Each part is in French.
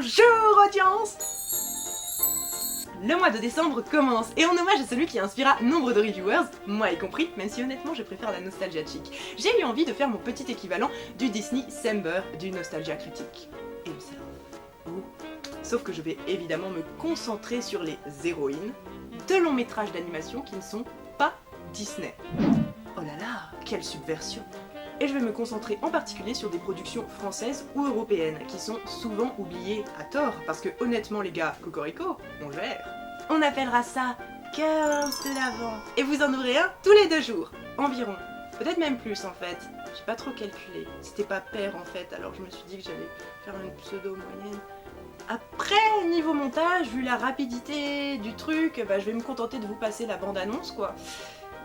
Bonjour audience! Le mois de décembre commence, et en hommage à celui qui inspira nombre de reviewers, moi y compris, même si honnêtement je préfère la nostalgia chic, j'ai eu envie de faire mon petit équivalent du Disney December du Nostalgia Critique. Et le cerveau. Oh. Sauf que je vais évidemment me concentrer sur les héroïnes de longs métrages d'animation qui ne sont pas Disney. Oh là là, quelle subversion! Et je vais me concentrer en particulier sur des productions françaises ou européennes qui sont souvent oubliées à tort, parce que honnêtement les gars, cocorico, on gère. On appellera ça Girls de l'Avent. Et vous en aurez un tous les 2 jours, environ. Peut-être même plus en fait, j'ai pas trop calculé. C'était pas pair en fait, alors je me suis dit que j'allais faire une pseudo moyenne. Après, niveau montage, vu la rapidité du truc, je vais me contenter de vous passer la bande-annonce quoi.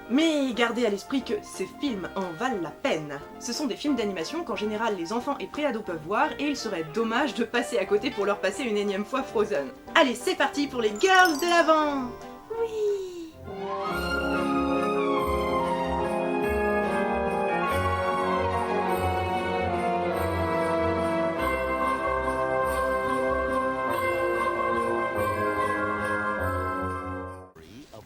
Mais gardez à l'esprit que ces films en valent la peine. Ce sont des films d'animation qu'en général les enfants et préados peuvent voir et il serait dommage de passer à côté pour leur passer une énième fois Frozen. Allez, c'est parti pour les Girls de l'Avent! Oui!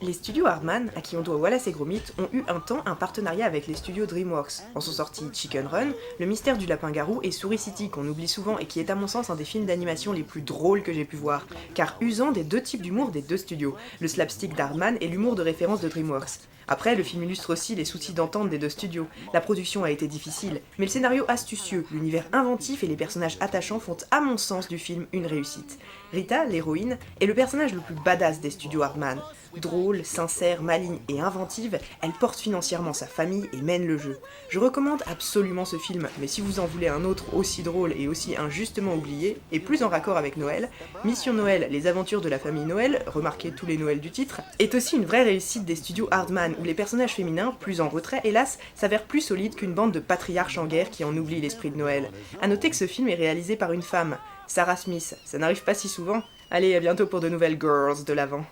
Les studios Aardman, à qui on doit Wallace et Gromit, ont eu un temps un partenariat avec les studios DreamWorks. En sont sortis Chicken Run, Le Mystère du Lapin-Garou et Souris City, qu'on oublie souvent et qui est à mon sens un des films d'animation les plus drôles que j'ai pu voir, car usant des 2 types d'humour des 2 studios, le slapstick d'Aardman et l'humour de référence de DreamWorks. Après, le film illustre aussi les soucis d'entente des 2 studios. La production a été difficile, mais le scénario astucieux, l'univers inventif et les personnages attachants font à mon sens du film une réussite. Rita, l'héroïne, est le personnage le plus badass des studios Aardman. Drôle, sincère, maligne et inventive, elle porte financièrement sa famille et mène le jeu. Je recommande absolument ce film, mais si vous en voulez un autre aussi drôle et aussi injustement oublié, et plus en raccord avec Noël, Mission Noël, les aventures de la famille Noël, remarquez tous les Noëls du titre, est aussi une vraie réussite des studios Aardman, où les personnages féminins, plus en retrait hélas, s'avèrent plus solides qu'une bande de patriarches en guerre qui en oublient l'esprit de Noël. A noter que ce film est réalisé par une femme, Sarah Smith, ça n'arrive pas si souvent. Allez, à bientôt pour de nouvelles Girls de l'Avent.